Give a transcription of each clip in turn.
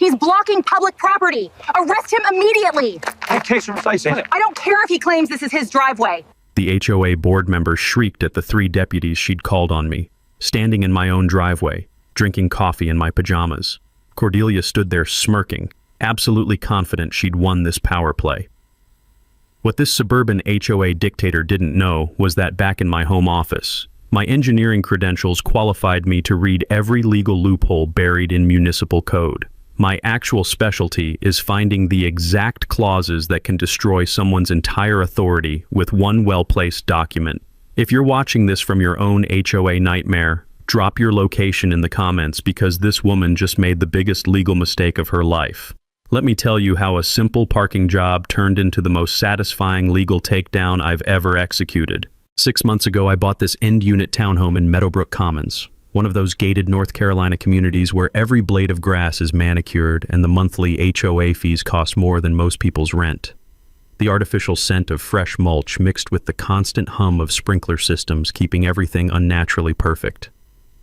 He's blocking public property. Arrest him immediately. Case precise. I don't care if he claims this is his driveway. The HOA board member shrieked at the 3 deputies she'd called on me, standing in my own driveway, drinking coffee in my pajamas. Cordelia stood there smirking, absolutely confident she'd won this power play. What this suburban HOA dictator didn't know was that back in my home office, my engineering credentials qualified me to read every legal loophole buried in municipal code. My actual specialty is finding the exact clauses that can destroy someone's entire authority with one well-placed document. If you're watching this from your own HOA nightmare, drop your location in the comments because this woman just made the biggest legal mistake of her life. Let me tell you how a simple parking job turned into the most satisfying legal takedown I've ever executed. 6 months ago, I bought this end-unit townhome in Meadowbrook Commons, one of those gated North Carolina communities where every blade of grass is manicured and the monthly HOA fees cost more than most people's rent. The artificial scent of fresh mulch mixed with the constant hum of sprinkler systems keeping everything unnaturally perfect.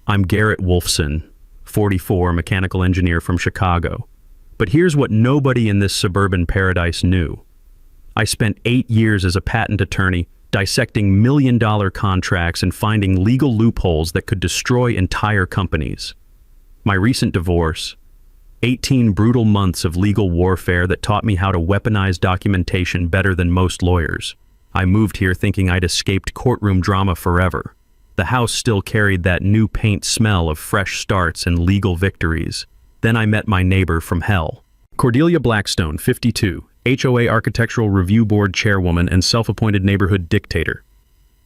I'm Garrett Wolfson, 44, mechanical engineer from Chicago. But here's what nobody in this suburban paradise knew. I spent 8 years as a patent attorney dissecting million-dollar contracts and finding legal loopholes that could destroy entire companies. My recent divorce, 18 brutal months of legal warfare that taught me how to weaponize documentation better than most lawyers. I moved here thinking I'd escaped courtroom drama forever. The house still carried that new paint smell of fresh starts and legal victories. Then I met my neighbor from hell. Cordelia Blackstone, 52, HOA Architectural Review Board chairwoman and self-appointed neighborhood dictator.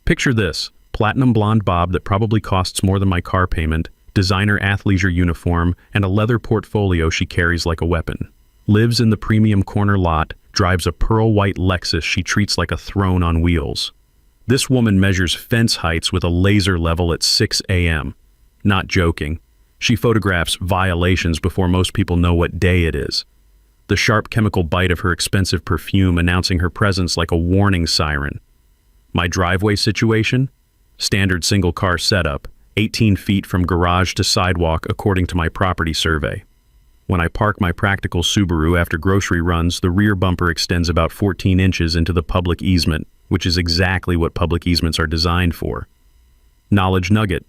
Picture this, platinum blonde bob that probably costs more than my car payment, designer athleisure uniform, and a leather portfolio she carries like a weapon. Lives in the premium corner lot, drives a pearl white Lexus she treats like a throne on wheels. This woman measures fence heights with a laser level at 6 a.m. Not joking. She photographs violations before most people know what day it is. The sharp chemical bite of her expensive perfume announcing her presence like a warning siren. My driveway situation? Standard single-car setup, 18 feet from garage to sidewalk according to my property survey. When I park my practical Subaru after grocery runs, the rear bumper extends about 14 inches into the public easement, which is exactly what public easements are designed for. Knowledge nugget.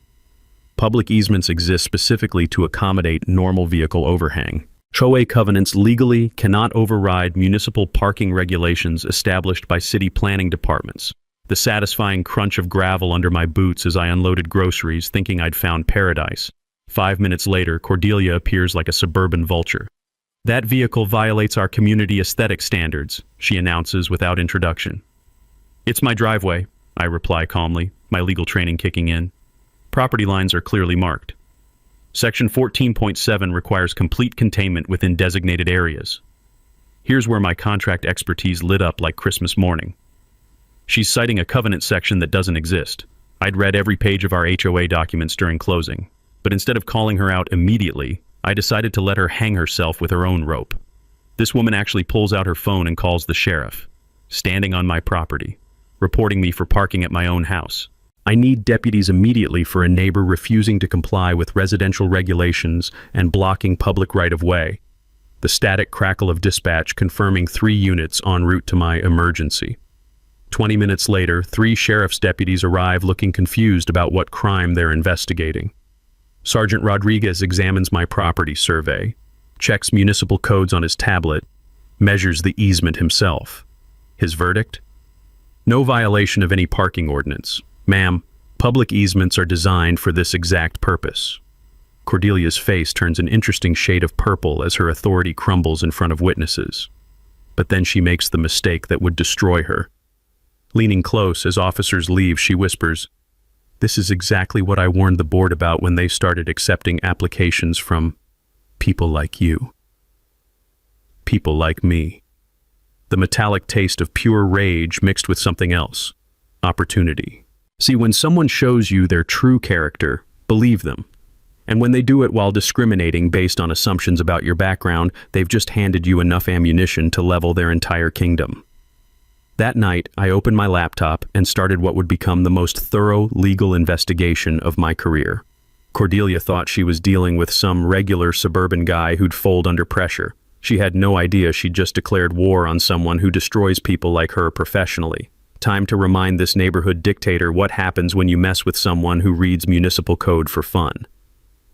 Public easements exist specifically to accommodate normal vehicle overhang. HOA covenants legally cannot override municipal parking regulations established by city planning departments. The satisfying crunch of gravel under my boots as I unloaded groceries thinking I'd found paradise. 5 minutes later, Cordelia appears like a suburban vulture. That vehicle violates our community aesthetic standards, she announces without introduction. It's my driveway, I reply calmly, my legal training kicking in. Property lines are clearly marked. Section 14.7 requires complete containment within designated areas. Here's where my contract expertise lit up like Christmas morning. She's citing a covenant section that doesn't exist. I'd read every page of our HOA documents during closing, but instead of calling her out immediately, I decided to let her hang herself with her own rope. This woman actually pulls out her phone and calls the sheriff, standing on my property, reporting me for parking at my own house. I need deputies immediately for a neighbor refusing to comply with residential regulations and blocking public right-of-way. The static crackle of dispatch confirming 3 units en route to my emergency. 20 minutes later, 3 sheriff's deputies arrive looking confused about what crime they're investigating. Sergeant Rodriguez examines my property survey, checks municipal codes on his tablet, measures the easement himself. His verdict? No violation of any parking ordinance. Ma'am, public easements are designed for this exact purpose. Cordelia's face turns an interesting shade of purple as her authority crumbles in front of witnesses. But then she makes the mistake that would destroy her. Leaning close as officers leave, she whispers, "This is exactly what I warned the board about when they started accepting applications from people like you. People like me." The metallic taste of pure rage mixed with something else. Opportunity. See, when someone shows you their true character, believe them. And when they do it while discriminating based on assumptions about your background, they've just handed you enough ammunition to level their entire kingdom. That night, I opened my laptop and started what would become the most thorough legal investigation of my career. Cordelia thought she was dealing with some regular suburban guy who'd fold under pressure. She had no idea she'd just declared war on someone who destroys people like her professionally. Time to remind this neighborhood dictator what happens when you mess with someone who reads municipal code for fun.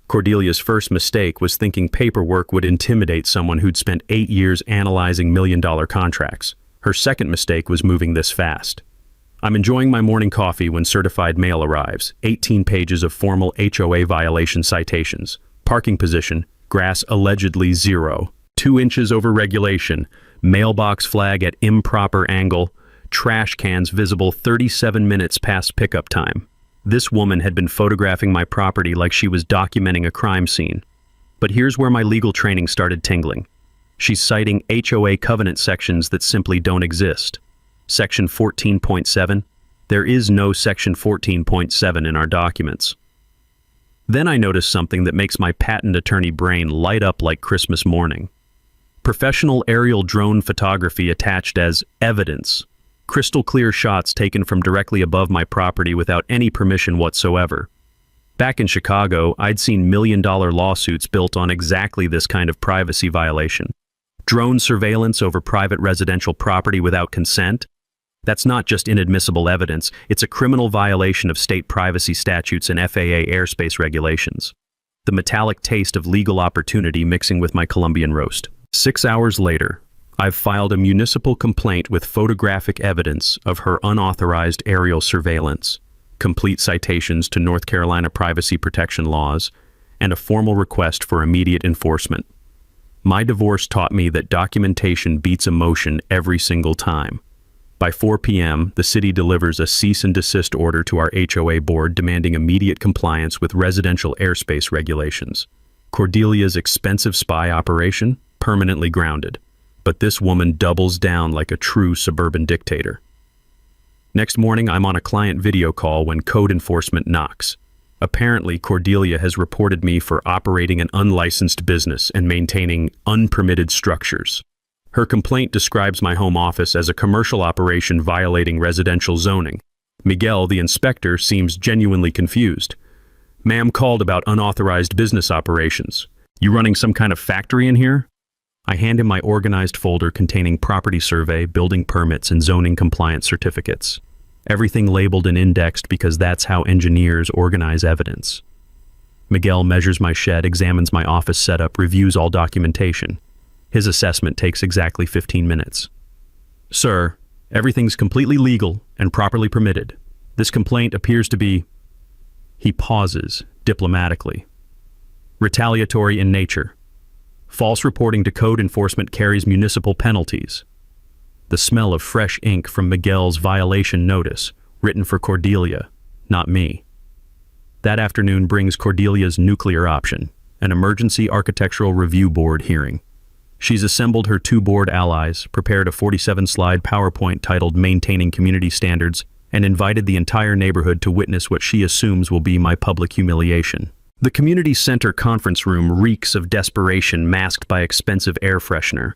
Cordelia's first mistake was thinking paperwork would intimidate someone who'd spent 8 years analyzing million-dollar contracts. Her second mistake was moving this fast. I'm enjoying my morning coffee when certified mail arrives. 18 pages of formal HOA violation citations. Parking position, grass allegedly 0. 2 inches over regulation. Mailbox flag at improper angle. Trash cans visible 37 minutes past pickup time. This woman had been photographing my property like she was documenting a crime scene. But here's where my legal training started tingling. She's citing HOA covenant sections that simply don't exist. Section 14.7. There is no Section 14.7 in our documents. Then I noticed something that makes my patent attorney brain light up like Christmas morning. Professional aerial drone photography attached as evidence. Crystal clear shots taken from directly above my property without any permission whatsoever. Back in Chicago, I'd seen million-dollar lawsuits built on exactly this kind of privacy violation. Drone surveillance over private residential property without consent? That's not just inadmissible evidence, it's a criminal violation of state privacy statutes and FAA airspace regulations. The metallic taste of legal opportunity mixing with my Colombian roast. 6 hours later, I've filed a municipal complaint with photographic evidence of her unauthorized aerial surveillance, complete citations to North Carolina privacy protection laws, and a formal request for immediate enforcement. My divorce taught me that documentation beats emotion every single time. By 4 p.m., the city delivers a cease and desist order to our HOA board demanding immediate compliance with residential airspace regulations. Cordelia's expensive spy operation? Permanently grounded. But this woman doubles down like a true suburban dictator. Next morning, I'm on a client video call when code enforcement knocks. Apparently, Cordelia has reported me for operating an unlicensed business and maintaining unpermitted structures. Her complaint describes my home office as a commercial operation violating residential zoning. Miguel, the inspector, seems genuinely confused. Ma'am called about unauthorized business operations. You running some kind of factory in here? I hand him my organized folder containing property survey, building permits, and zoning compliance certificates. Everything labeled and indexed because that's how engineers organize evidence. Miguel measures my shed, examines my office setup, reviews all documentation. His assessment takes exactly 15 minutes. Sir, everything's completely legal and properly permitted. This complaint appears to be... He pauses, diplomatically. Retaliatory in nature. False reporting to code enforcement carries municipal penalties. The smell of fresh ink from Miguel's violation notice, written for Cordelia, not me. That afternoon brings Cordelia's nuclear option, an emergency architectural review board hearing. She's assembled her 2 board allies, prepared a 47-slide PowerPoint titled Maintaining Community Standards, and invited the entire neighborhood to witness what she assumes will be my public humiliation. The community center conference room reeks of desperation masked by expensive air freshener.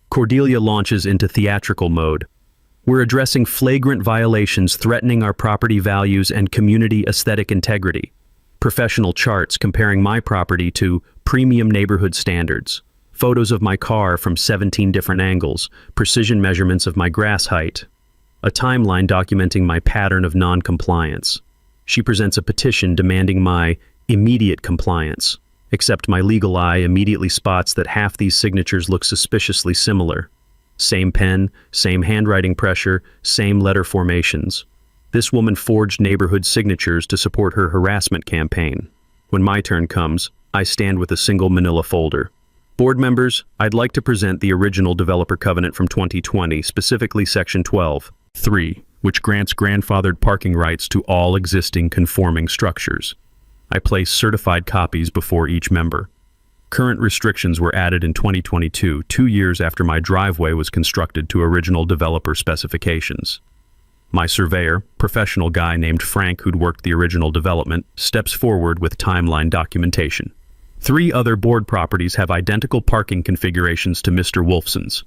Cordelia launches into theatrical mode. We're addressing flagrant violations threatening our property values and community aesthetic integrity. Professional charts comparing my property to premium neighborhood standards. Photos of my car from 17 different angles, precision measurements of my grass height. A timeline documenting my pattern of non-compliance. She presents a petition demanding my immediate compliance, except my legal eye immediately spots that half these signatures look suspiciously similar. Same pen, same handwriting pressure, same letter formations. This woman forged neighborhood signatures to support her harassment campaign. When my turn comes, I stand with a single manila folder. Board members, I'd like to present the original developer covenant from 2020, specifically Section 12.3, which grants grandfathered parking rights to all existing conforming structures. I place certified copies before each member. Current restrictions were added in 2022, 2 years after my driveway was constructed to original developer specifications. My surveyor, professional guy named Frank who'd worked the original development, steps forward with timeline documentation. 3 other board properties have identical parking configurations to Mr. Wolfson's.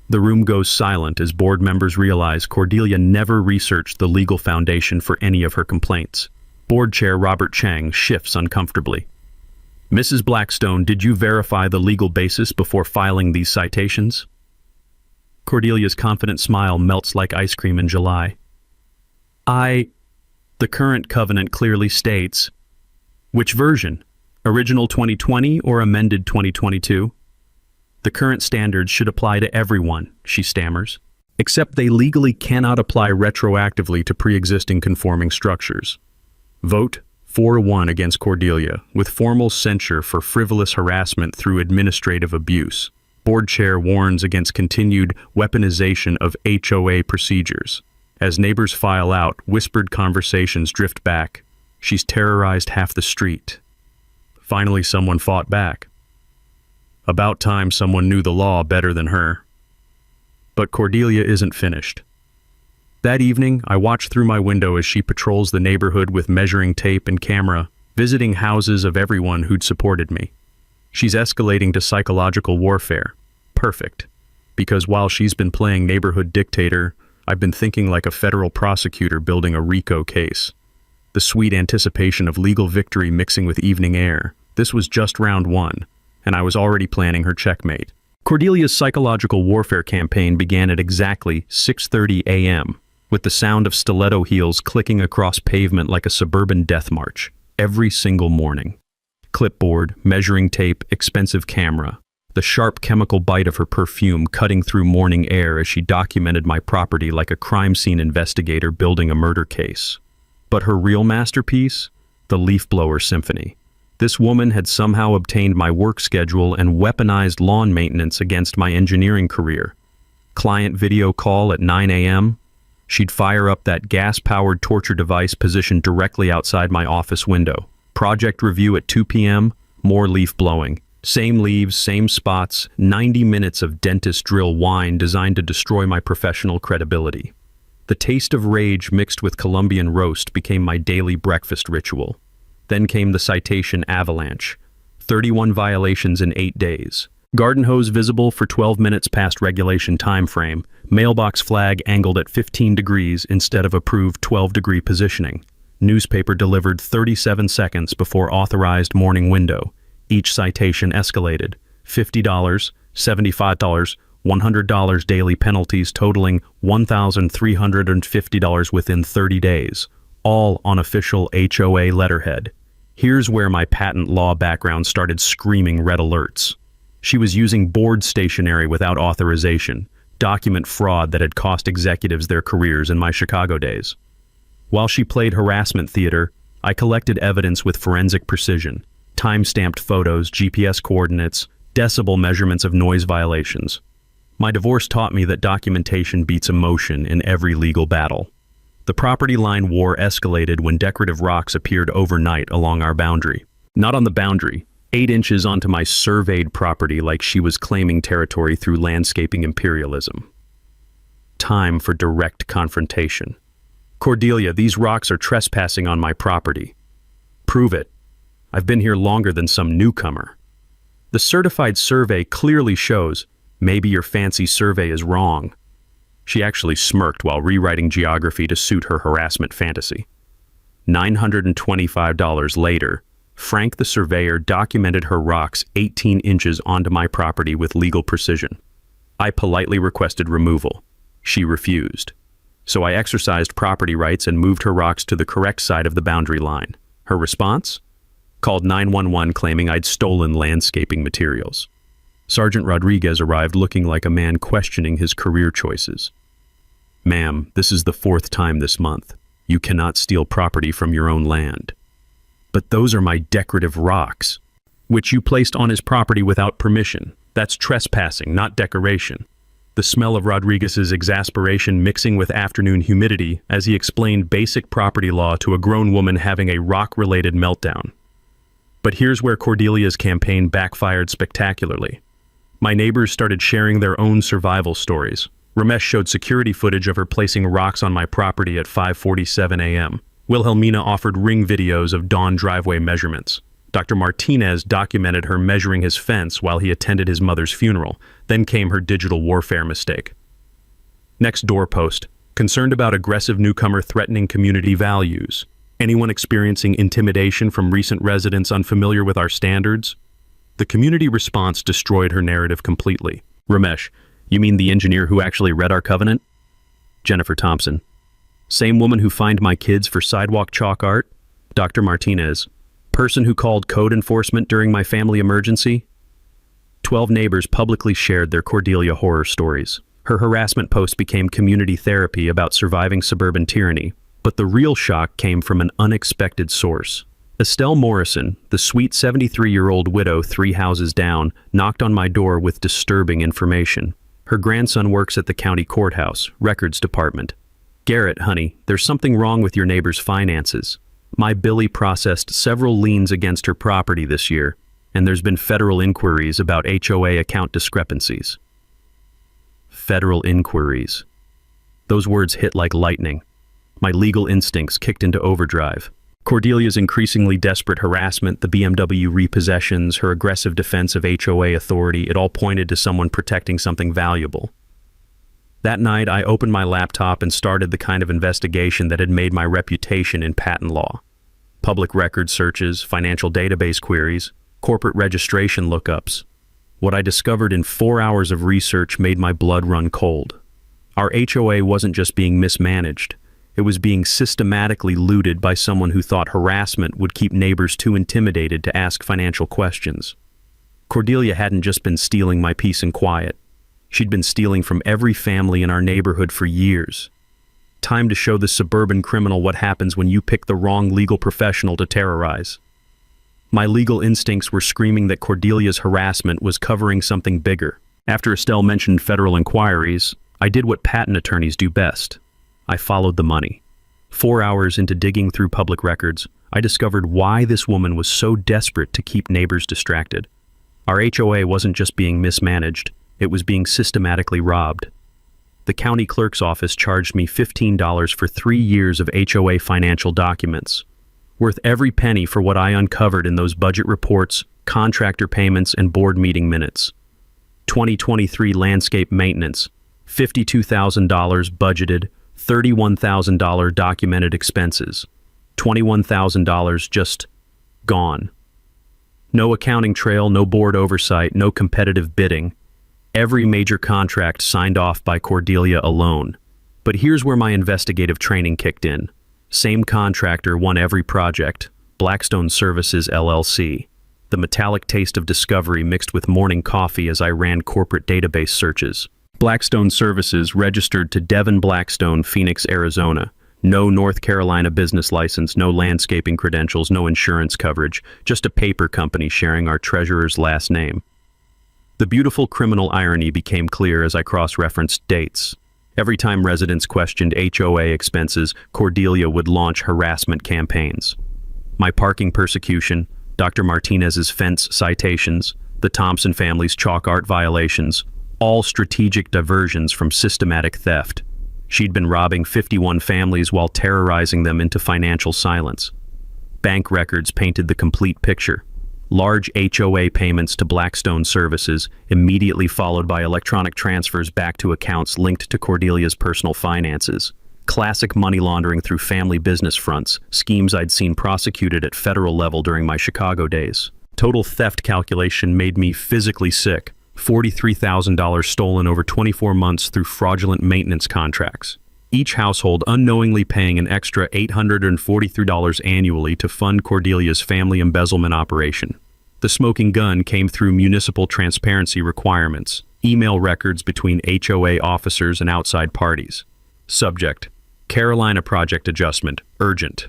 The room goes silent as board members realize Cordelia never researched the legal foundation for any of her complaints. Board Chair Robert Chang shifts uncomfortably. Mrs. Blackstone, did you verify the legal basis before filing these citations? Cordelia's confident smile melts like ice cream in July. The current covenant clearly states. Which version? Original 2020 or amended 2022? The current standards should apply to everyone, she stammers. Except they legally cannot apply retroactively to pre-existing conforming structures. Vote 4-1 against Cordelia, with formal censure for frivolous harassment through administrative abuse. Board Chair warns against continued weaponization of HOA procedures. As neighbors file out, whispered conversations drift back. She's terrorized half the street. Finally, someone fought back. About time someone knew the law better than her. But Cordelia isn't finished. That evening, I watch through my window as she patrols the neighborhood with measuring tape and camera, visiting houses of everyone who'd supported me. She's escalating to psychological warfare. Perfect. Because while she's been playing neighborhood dictator, I've been thinking like a federal prosecutor building a RICO case. The sweet anticipation of legal victory mixing with evening air. This was just round one, and I was already planning her checkmate. Cordelia's psychological warfare campaign began at exactly 6:30 a.m., with the sound of stiletto heels clicking across pavement like a suburban death march, every single morning. Clipboard, measuring tape, expensive camera, the sharp chemical bite of her perfume cutting through morning air as she documented my property like a crime scene investigator building a murder case. But her real masterpiece? The leaf blower symphony. This woman had somehow obtained my work schedule and weaponized lawn maintenance against my engineering career. Client video call at 9 a.m., she'd fire up that gas-powered torture device positioned directly outside my office window. Project review at 2 p.m., more leaf blowing. Same leaves, same spots, 90 minutes of dentist drill whine designed to destroy my professional credibility. The taste of rage mixed with Colombian roast became my daily breakfast ritual. Then came the citation avalanche. 31 violations in 8 days. Garden hose visible for 12 minutes past regulation time frame. Mailbox flag angled at 15 degrees instead of approved 12-degree positioning. Newspaper delivered 37 seconds before authorized morning window. Each citation escalated. $50, $75, $100 daily penalties totaling $1,350 within 30 days. All on official HOA letterhead. Here's where my patent law background started screaming red alerts. She was using board stationery without authorization, document fraud that had cost executives their careers in my Chicago days. While she played harassment theater, I collected evidence with forensic precision, time-stamped photos, GPS coordinates, decibel measurements of noise violations. My divorce taught me that documentation beats emotion in every legal battle. The property line war escalated when decorative rocks appeared overnight along our boundary. Not on the boundary, 8 inches onto my surveyed property like she was claiming territory through landscaping imperialism. Time for direct confrontation. Cordelia, these rocks are trespassing on my property. Prove it. I've been here longer than some newcomer. The certified survey clearly shows maybe your fancy survey is wrong. She actually smirked while rewriting geography to suit her harassment fantasy. $925 later, Frank the surveyor documented her rocks 18 inches onto my property with legal precision. I politely requested removal. She refused. So I exercised property rights and moved her rocks to the correct side of the boundary line. Her response? Called 911 claiming I'd stolen landscaping materials. Sergeant Rodriguez arrived looking like a man questioning his career choices. Ma'am, this is the 4th time this month. You cannot steal property from your own land. But those are my decorative rocks, which you placed on his property without permission. That's trespassing, not decoration. The smell of Rodriguez's exasperation mixing with afternoon humidity as he explained basic property law to a grown woman having a rock-related meltdown. But here's where Cordelia's campaign backfired spectacularly. My neighbors started sharing their own survival stories. Ramesh showed security footage of her placing rocks on my property at 5:47 a.m. Wilhelmina offered ring videos of dawn driveway measurements. Dr. Martinez documented her measuring his fence while he attended his mother's funeral. Then came her digital warfare mistake. Next doorpost, concerned about aggressive newcomer threatening community values. Anyone experiencing intimidation from recent residents unfamiliar with our standards? The community response destroyed her narrative completely. Ramesh, you mean the engineer who actually read our covenant? Jennifer Thompson. Same woman who fined my kids for sidewalk chalk art? Dr. Martinez. Person who called code enforcement during my family emergency? 12 neighbors publicly shared their Cordelia horror stories. Her harassment post became community therapy about surviving suburban tyranny. But the real shock came from an unexpected source. Estelle Morrison, the sweet 73-year-old widow 3 houses down, knocked on my door with disturbing information. Her grandson works at the county courthouse, records department. Garrett, honey, there's something wrong with your neighbor's finances. My Billy processed several liens against her property this year, and there's been federal inquiries about HOA account discrepancies. Federal inquiries. Those words hit like lightning. My legal instincts kicked into overdrive. Cordelia's increasingly desperate harassment, the BMW repossessions, her aggressive defense of HOA authority, it all pointed to someone protecting something valuable. That night, I opened my laptop and started the kind of investigation that had made my reputation in patent law. Public record searches, financial database queries, corporate registration lookups. What I discovered in 4 hours of research made my blood run cold. Our HOA wasn't just being mismanaged. It was being systematically looted by someone who thought harassment would keep neighbors too intimidated to ask financial questions. Cordelia hadn't just been stealing my peace and quiet. She'd been stealing from every family in our neighborhood for years. Time to show the suburban criminal what happens when you pick the wrong legal professional to terrorize. My legal instincts were screaming that Cordelia's harassment was covering something bigger. After Estelle mentioned federal inquiries, I did what patent attorneys do best. I followed the money. 4 hours into digging through public records, I discovered why this woman was so desperate to keep neighbors distracted. Our HOA wasn't just being mismanaged, it was being systematically robbed. The county clerk's office charged me $15 for 3 years of HOA financial documents, worth every penny for what I uncovered in those budget reports, contractor payments, and board meeting minutes. 2023 landscape maintenance, $52,000 budgeted, $31,000 documented expenses, $21,000 just gone. No accounting trail, no board oversight, no competitive bidding. Every major contract signed off by Cordelia alone. But here's where my investigative training kicked in. Same contractor won every project, Blackstone Services LLC. The metallic taste of discovery mixed with morning coffee as I ran corporate database searches. Blackstone Services registered to Devin Blackstone, Phoenix, Arizona. No North Carolina business license, no landscaping credentials, no insurance coverage, just a paper company sharing our treasurer's last name. The beautiful criminal irony became clear as I cross-referenced dates. Every time residents questioned HOA expenses, Cordelia would launch harassment campaigns. My parking persecution, Dr. Martinez's fence citations, the Thompson family's chalk art violations, all strategic diversions from systematic theft. She'd been robbing 51 families while terrorizing them into financial silence. Bank records painted the complete picture. Large HOA payments to Blackstone Services, immediately followed by electronic transfers back to accounts linked to Cordelia's personal finances. Classic money laundering through family business fronts, schemes I'd seen prosecuted at federal level during my Chicago days. Total theft calculation made me physically sick. $43,000 stolen over 24 months through fraudulent maintenance contracts. Each household unknowingly paying an extra $843 annually to fund Cordelia's family embezzlement operation. The smoking gun came through municipal transparency requirements, email records between HOA officers and outside parties. Subject: Carolina project adjustment, urgent.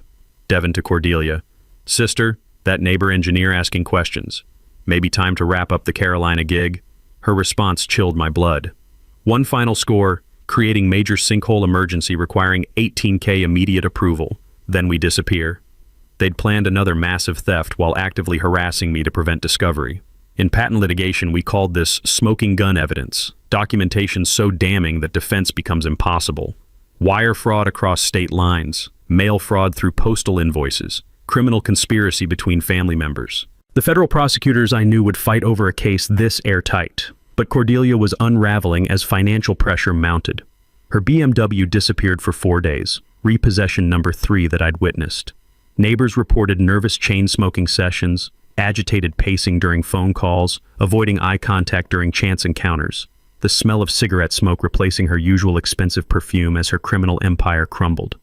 Devin to Cordelia: Sister, that neighbor engineer asking questions. Maybe time to wrap up the Carolina gig? Her response chilled my blood. One final score, creating major sinkhole emergency requiring $18K immediate approval. Then we disappear. They'd planned another massive theft while actively harassing me to prevent discovery. In patent litigation, we called this smoking gun evidence, documentation so damning that defense becomes impossible. Wire fraud across state lines, mail fraud through postal invoices, criminal conspiracy between family members. The federal prosecutors I knew would fight over a case this airtight, but Cordelia was unraveling as financial pressure mounted. Her BMW disappeared for 4 days, repossession number 3 that I'd witnessed. Neighbors reported nervous chain-smoking sessions, agitated pacing during phone calls, avoiding eye contact during chance encounters, the smell of cigarette smoke replacing her usual expensive perfume as her criminal empire crumbled.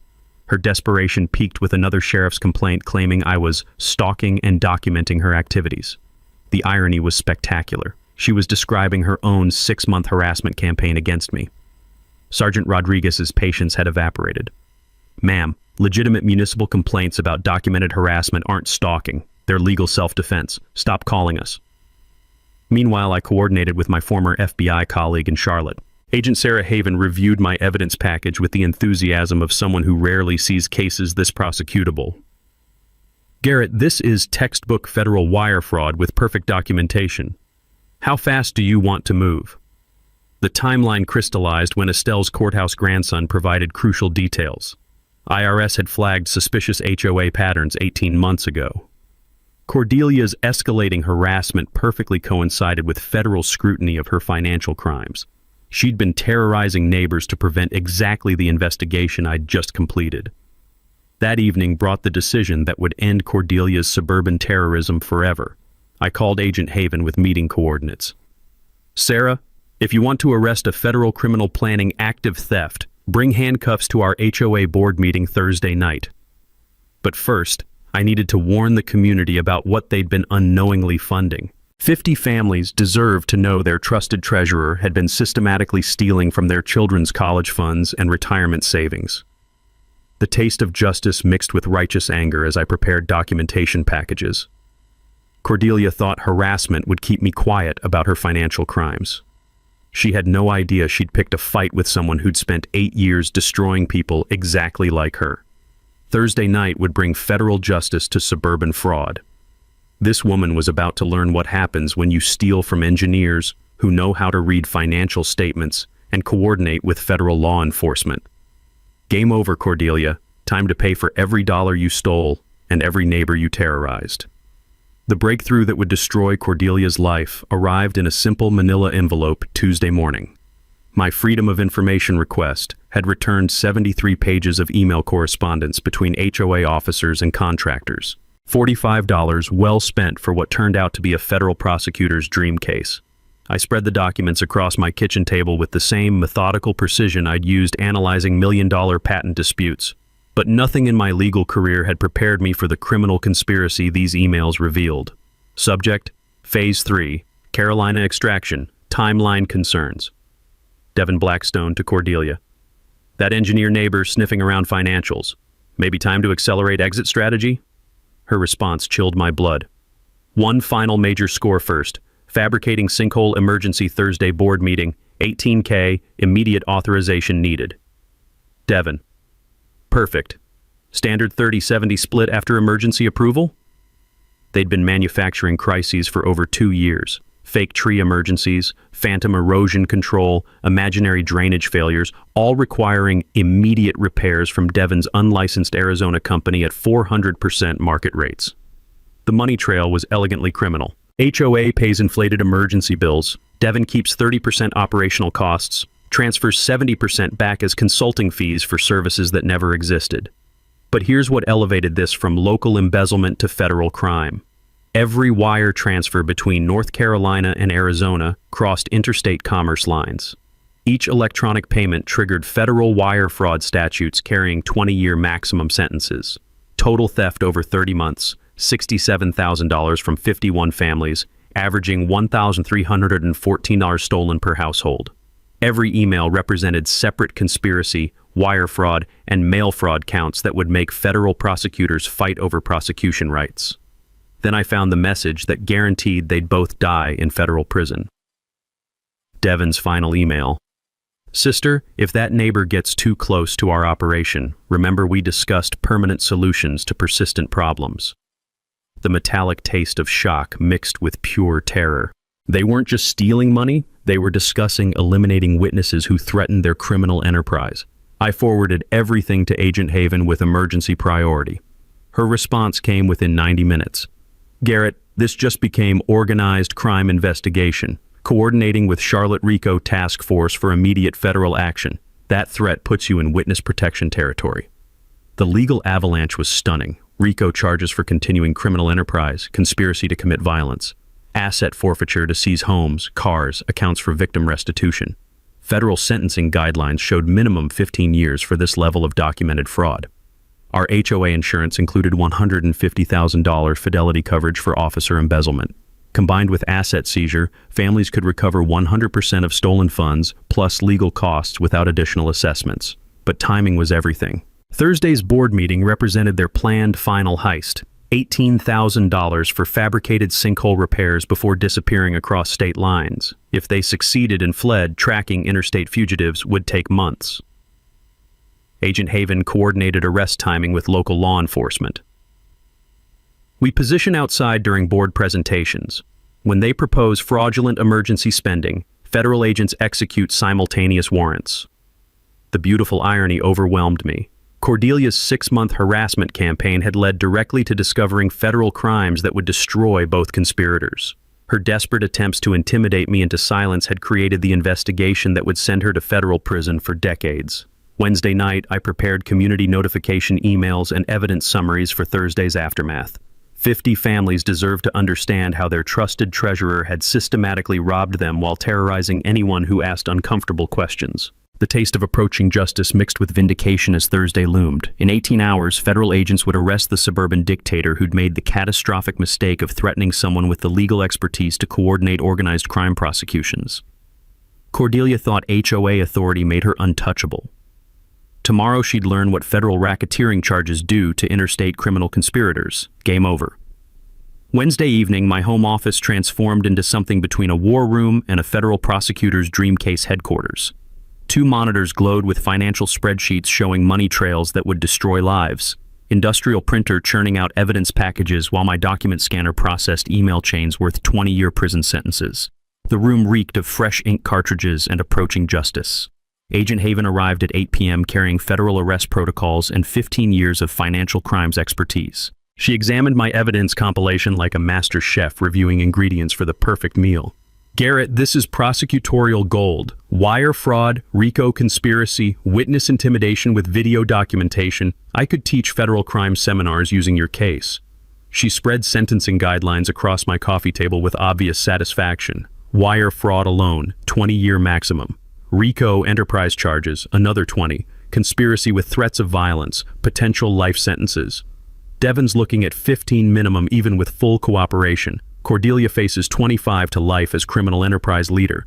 Her desperation peaked with another sheriff's complaint claiming I was stalking and documenting her activities. The irony was spectacular. She was describing her own 6-month harassment campaign against me. Sergeant Rodriguez's patience had evaporated. "Ma'am, legitimate municipal complaints about documented harassment aren't stalking. They're legal self-defense. Stop calling us." Meanwhile, I coordinated with my former FBI colleague in Charlotte. Agent Sarah Haven reviewed my evidence package with the enthusiasm of someone who rarely sees cases this prosecutable. "Garrett, this is textbook federal wire fraud with perfect documentation. How fast do you want to move?" The timeline crystallized when Estelle's courthouse grandson provided crucial details. IRS had flagged suspicious HOA patterns 18 months ago. Cordelia's escalating harassment perfectly coincided with federal scrutiny of her financial crimes. She'd been terrorizing neighbors to prevent exactly the investigation I'd just completed. That evening brought the decision that would end Cordelia's suburban terrorism forever. I called Agent Haven with meeting coordinates. "Sarah, if you want to arrest a federal criminal planning active theft, bring handcuffs to our HOA board meeting Thursday night. But first, I needed to warn the community about what they'd been unknowingly funding. 50 families deserved to know their trusted treasurer had been systematically stealing from their children's college funds and retirement savings." The taste of justice mixed with righteous anger as I prepared documentation packages. Cordelia thought harassment would keep me quiet about her financial crimes. She had no idea she'd picked a fight with someone who'd spent 8 years destroying people exactly like her. Thursday night would bring federal justice to suburban fraud. This woman was about to learn what happens when you steal from engineers who know how to read financial statements and coordinate with federal law enforcement. Game over, Cordelia. Time to pay for every dollar you stole and every neighbor you terrorized. The breakthrough that would destroy Cordelia's life arrived in a simple manila envelope Tuesday morning. My Freedom of Information request had returned 73 pages of email correspondence between HOA officers and contractors. $45 well spent for what turned out to be a federal prosecutor's dream case. I spread the documents across my kitchen table with the same methodical precision I'd used analyzing million-dollar patent disputes. But nothing in my legal career had prepared me for the criminal conspiracy these emails revealed. Subject: Phase 3, Carolina Extraction, Timeline Concerns. Devin Blackstone to Cordelia. That engineer neighbor sniffing around financials. Maybe time to accelerate exit strategy? Her response chilled my blood. One final major score first. Fabricating sinkhole emergency Thursday board meeting, $18K, immediate authorization needed. Devin. Perfect. Standard 30-70 split after emergency approval? They'd been manufacturing crises for over 2 years. Fake tree emergencies, phantom erosion control, imaginary drainage failures, all requiring immediate repairs from Devin's unlicensed Arizona company at 400% market rates. The money trail was elegantly criminal. HOA pays inflated emergency bills. Devin keeps 30% operational costs, transfers 70% back as consulting fees for services that never existed. But here's what elevated this from local embezzlement to federal crime. Every wire transfer between North Carolina and Arizona crossed interstate commerce lines. Each electronic payment triggered federal wire fraud statutes carrying 20-year maximum sentences. Total theft over 30 months, $67,000 from 51 families, averaging $1,314 stolen per household. Every email represented separate conspiracy, wire fraud, and mail fraud counts that would make federal prosecutors fight over prosecution rights. Then I found the message that guaranteed they'd both die in federal prison. Devin's final email. Sister, if that neighbor gets too close to our operation, remember we discussed permanent solutions to persistent problems. The metallic taste of shock mixed with pure terror. They weren't just stealing money, they were discussing eliminating witnesses who threatened their criminal enterprise. I forwarded everything to Agent Haven with emergency priority. Her response came within 90 minutes. Garrett, this just became organized crime investigation, coordinating with Charlotte RICO Task Force for immediate federal action. That threat puts you in witness protection territory. The legal avalanche was stunning. RICO charges for continuing criminal enterprise, conspiracy to commit violence, asset forfeiture to seize homes, cars, accounts for victim restitution. Federal sentencing guidelines showed minimum 15 years for this level of documented fraud. Our HOA insurance included $150,000 fidelity coverage for officer embezzlement. Combined with asset seizure, families could recover 100% of stolen funds plus legal costs without additional assessments. But timing was everything. Thursday's board meeting represented their planned final heist. $18,000 for fabricated sinkhole repairs before disappearing across state lines. If they succeeded and fled, tracking interstate fugitives would take months. Agent Haven coordinated arrest timing with local law enforcement. We position outside during board presentations. When they propose fraudulent emergency spending, federal agents execute simultaneous warrants. The beautiful irony overwhelmed me. Cordelia's 6-month harassment campaign had led directly to discovering federal crimes that would destroy both conspirators. Her desperate attempts to intimidate me into silence had created the investigation that would send her to federal prison for decades. Wednesday night, I prepared community notification emails and evidence summaries for Thursday's aftermath. 50 families deserve to understand how their trusted treasurer had systematically robbed them while terrorizing anyone who asked uncomfortable questions. The taste of approaching justice mixed with vindication as Thursday loomed. In 18 hours, federal agents would arrest the suburban dictator who'd made the catastrophic mistake of threatening someone with the legal expertise to coordinate organized crime prosecutions. Cordelia thought HOA authority made her untouchable. Tomorrow she'd learn what federal racketeering charges do to interstate criminal conspirators. Game over. Wednesday evening, my home office transformed into something between a war room and a federal prosecutor's dream case headquarters. 2 monitors glowed with financial spreadsheets showing money trails that would destroy lives. Industrial printer churning out evidence packages while my document scanner processed email chains worth 20-year prison sentences. The room reeked of fresh ink cartridges and approaching justice. Agent Haven arrived at 8 p.m. carrying federal arrest protocols and 15 years of financial crimes expertise. She examined my evidence compilation like a master chef reviewing ingredients for the perfect meal. Garrett, this is prosecutorial gold. Wire fraud, RICO conspiracy, witness intimidation with video documentation. I could teach federal crime seminars using your case. She spread sentencing guidelines across my coffee table with obvious satisfaction. Wire fraud alone, 20-year maximum. RICO enterprise charges, another 20. Conspiracy with threats of violence, potential life sentences. Devon's looking at 15 minimum even with full cooperation. Cordelia faces 25 to life as criminal enterprise leader.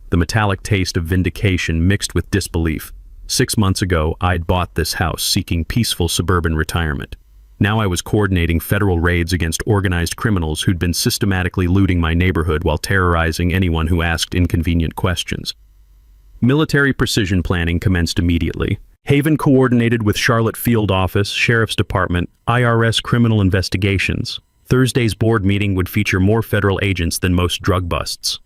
The metallic taste of vindication mixed with disbelief. 6 months ago, I'd bought this house seeking peaceful suburban retirement. Now I was coordinating federal raids against organized criminals who'd been systematically looting my neighborhood while terrorizing anyone who asked inconvenient questions. Military precision planning commenced immediately. Haven coordinated with Charlotte Field Office, Sheriff's Department, IRS criminal investigations. Thursday's board meeting would feature more federal agents than most drug busts.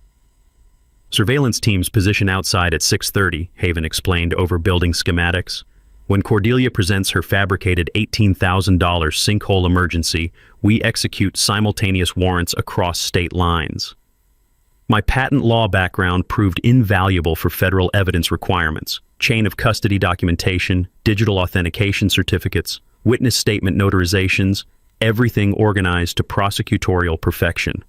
Surveillance teams position outside at 6:30, Haven explained over building schematics. When Cordelia presents her fabricated $18,000 sinkhole emergency, we execute simultaneous warrants across state lines. My patent law background proved invaluable for federal evidence requirements. Chain of custody documentation, digital authentication certificates, witness statement notarizations, everything organized to prosecutorial perfection.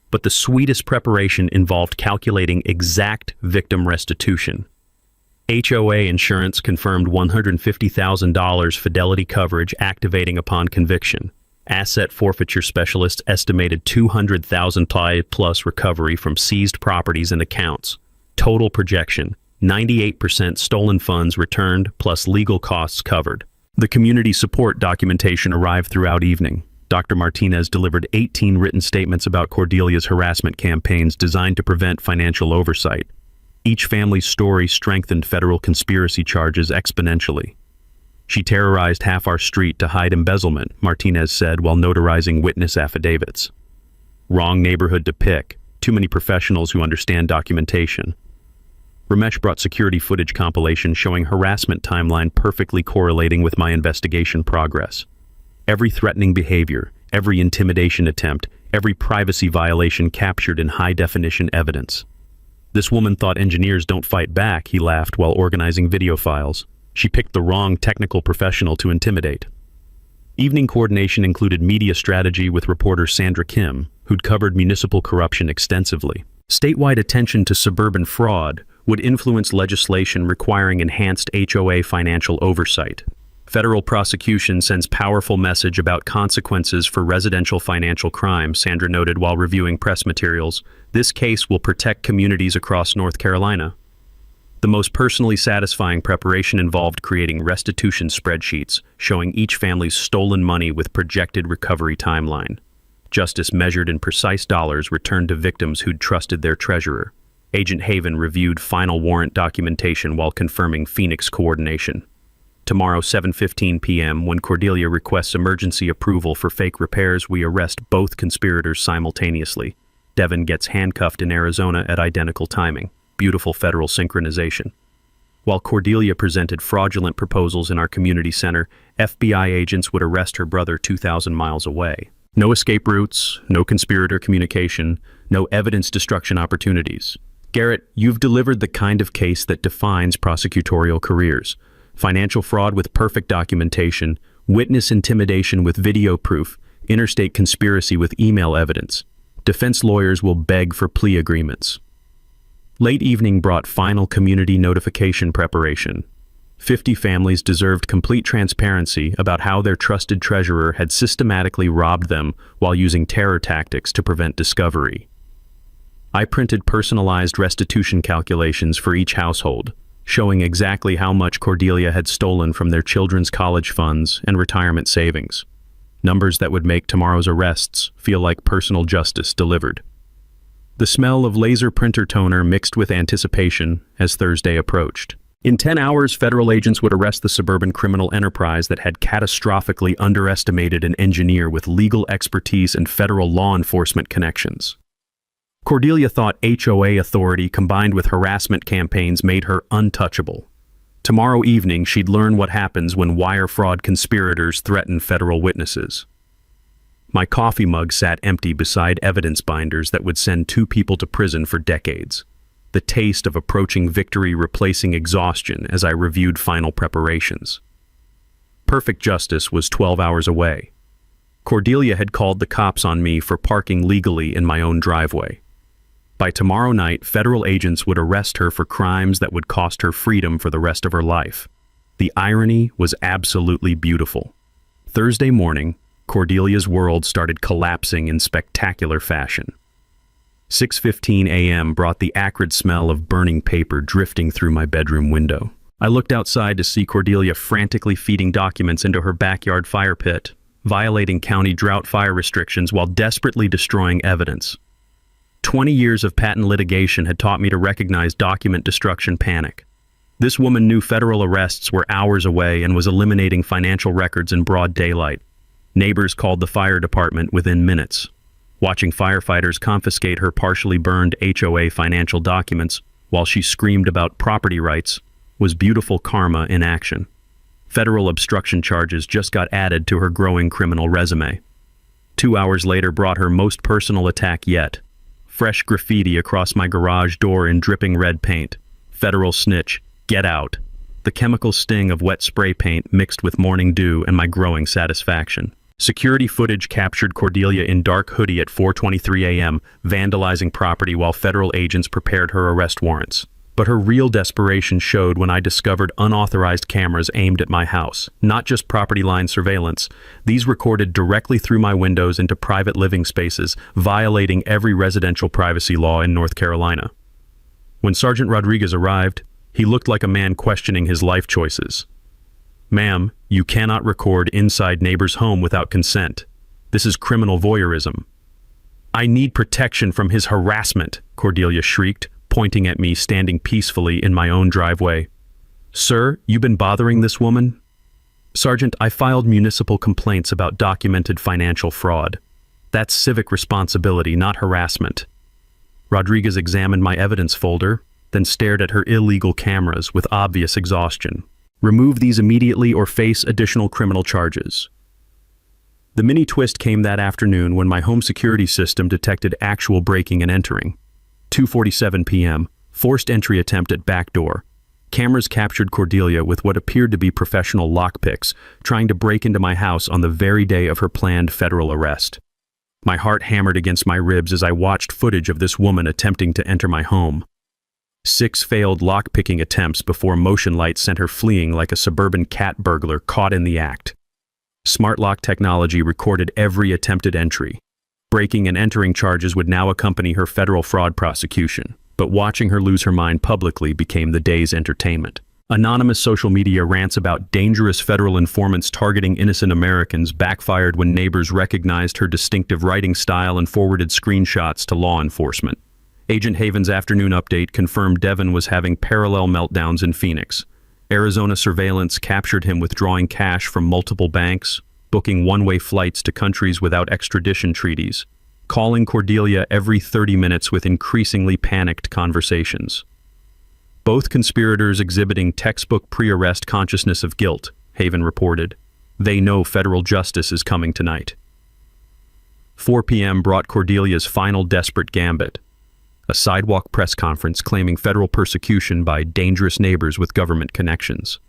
But the sweetest preparation involved calculating exact victim restitution. HOA insurance confirmed $150,000 fidelity coverage activating upon conviction. Asset forfeiture specialists estimated $200,000 plus recovery from seized properties and accounts. Total projection, 98% stolen funds returned plus legal costs covered. The community support documentation arrived throughout evening. Dr. Martinez delivered 18 written statements about Cordelia's harassment campaigns designed to prevent financial oversight. Each family's story strengthened federal conspiracy charges exponentially. She terrorized half our street to hide embezzlement, Martinez said while notarizing witness affidavits. Wrong neighborhood to pick. Too many professionals who understand documentation. Ramesh brought security footage compilation showing harassment timeline perfectly correlating with my investigation progress. Every threatening behavior, every intimidation attempt, every privacy violation captured in high-definition evidence. This woman thought engineers don't fight back, he laughed while organizing video files. She picked the wrong technical professional to intimidate. Evening coordination included media strategy with reporter Sandra Kim, who'd covered municipal corruption extensively. Statewide attention to suburban fraud would influence legislation requiring enhanced HOA financial oversight. Federal prosecution sends powerful message about consequences for residential financial crime, Sandra noted while reviewing press materials. This case will protect communities across North Carolina. The most personally satisfying preparation involved creating restitution spreadsheets showing each family's stolen money with projected recovery timeline. Justice measured in precise dollars returned to victims who'd trusted their treasurer. Agent Haven reviewed final warrant documentation while confirming Phoenix coordination. Tomorrow, 7:15 p.m., when Cordelia requests emergency approval for fake repairs, we arrest both conspirators simultaneously. Devin gets handcuffed in Arizona at identical timing. Beautiful federal synchronization. While Cordelia presented fraudulent proposals in our community center, FBI agents would arrest her brother 2,000 miles away. No escape routes, no conspirator communication, no evidence destruction opportunities. Garrett, you've delivered the kind of case that defines prosecutorial careers. Financial fraud with perfect documentation, witness intimidation with video proof, interstate conspiracy with email evidence. Defense lawyers will beg for plea agreements. Late evening brought final community notification preparation. 50 families deserved complete transparency about how their trusted treasurer had systematically robbed them while using terror tactics to prevent discovery. I printed personalized restitution calculations for each household, showing exactly how much Cordelia had stolen from their children's college funds and retirement savings. Numbers that would make tomorrow's arrests feel like personal justice delivered. The smell of laser printer toner mixed with anticipation as Thursday approached. In 10 hours, federal agents would arrest the suburban criminal enterprise that had catastrophically underestimated an engineer with legal expertise and federal law enforcement connections. Cordelia thought HOA authority combined with harassment campaigns made her untouchable. Tomorrow evening, she'd learn what happens when wire fraud conspirators threaten federal witnesses. My coffee mug sat empty beside evidence binders that would send 2 people to prison for decades. The taste of approaching victory replacing exhaustion as I reviewed final preparations. Perfect justice was 12 hours away. Cordelia had called the cops on me for parking legally in my own driveway. By tomorrow night, federal agents would arrest her for crimes that would cost her freedom for the rest of her life. The irony was absolutely beautiful. Thursday morning, Cordelia's world started collapsing in spectacular fashion. 6:15 a.m. brought the acrid smell of burning paper drifting through my bedroom window. I looked outside to see Cordelia frantically feeding documents into her backyard fire pit, violating county drought fire restrictions while desperately destroying evidence. 20 years of patent litigation had taught me to recognize document destruction panic. This woman knew federal arrests were hours away and was eliminating financial records in broad daylight. Neighbors called the fire department within minutes. Watching firefighters confiscate her partially burned HOA financial documents while she screamed about property rights was beautiful karma in action. Federal obstruction charges just got added to her growing criminal resume. 2 hours later brought her most personal attack yet. Fresh graffiti across my garage door in dripping red paint. Federal snitch, get out. The chemical sting of wet spray paint mixed with morning dew and my growing satisfaction. Security footage captured Cordelia in dark hoodie at 4:23 a.m., vandalizing property while federal agents prepared her arrest warrants. But her real desperation showed when I discovered unauthorized cameras aimed at my house. Not just property line surveillance. These recorded directly through my windows into private living spaces, violating every residential privacy law in North Carolina. When Sergeant Rodriguez arrived, he looked like a man questioning his life choices. "Ma'am, you cannot record inside Neighbor's home without consent. This is criminal voyeurism." "I need protection from his harassment," Cordelia shrieked, pointing at me standing peacefully in my own driveway. "Sir, you been bothering this woman?" "Sergeant, I filed municipal complaints about documented financial fraud. That's civic responsibility, not harassment." Rodriguez examined my evidence folder, then stared at her illegal cameras with obvious exhaustion. "Remove these immediately or face additional criminal charges." The mini twist came that afternoon when my home security system detected actual breaking and entering. 2:47 p.m., forced entry attempt at back door. Cameras captured Cordelia with what appeared to be professional lockpicks, trying to break into my house on the very day of her planned federal arrest. My heart hammered against my ribs as I watched footage of this woman attempting to enter my home. 6 failed lock-picking attempts before motion lights sent her fleeing like a suburban cat burglar caught in the act. Smart lock technology recorded every attempted entry. Breaking and entering charges would now accompany her federal fraud prosecution, but watching her lose her mind publicly became the day's entertainment. Anonymous social media rants about dangerous federal informants targeting innocent Americans backfired when neighbors recognized her distinctive writing style and forwarded screenshots to law enforcement. Agent Haven's afternoon update confirmed Devin was having parallel meltdowns in Phoenix. Arizona surveillance captured him withdrawing cash from multiple banks, booking one-way flights to countries without extradition treaties, calling Cordelia every 30 minutes with increasingly panicked conversations. Both conspirators exhibiting textbook pre-arrest consciousness of guilt, Haven reported. They know federal justice is coming tonight. 4 p.m. brought Cordelia's final desperate gambit. A sidewalk press conference claiming federal persecution by dangerous neighbors with government connections.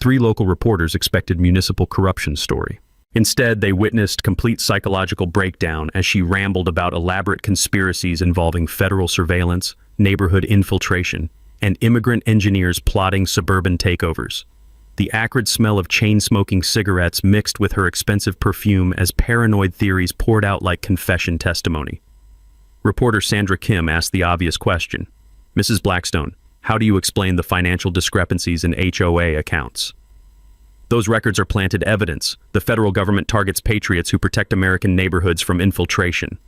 3 local reporters expected municipal corruption story. Instead, they witnessed complete psychological breakdown as she rambled about elaborate conspiracies involving federal surveillance, neighborhood infiltration, and immigrant engineers plotting suburban takeovers. The acrid smell of chain-smoking cigarettes mixed with her expensive perfume as paranoid theories poured out like confession testimony. Reporter Sandra Kim asked the obvious question. "Mrs. Blackstone, how do you explain the financial discrepancies in HOA accounts?" "Those records are planted evidence. The federal government targets patriots who protect American neighborhoods from infiltration."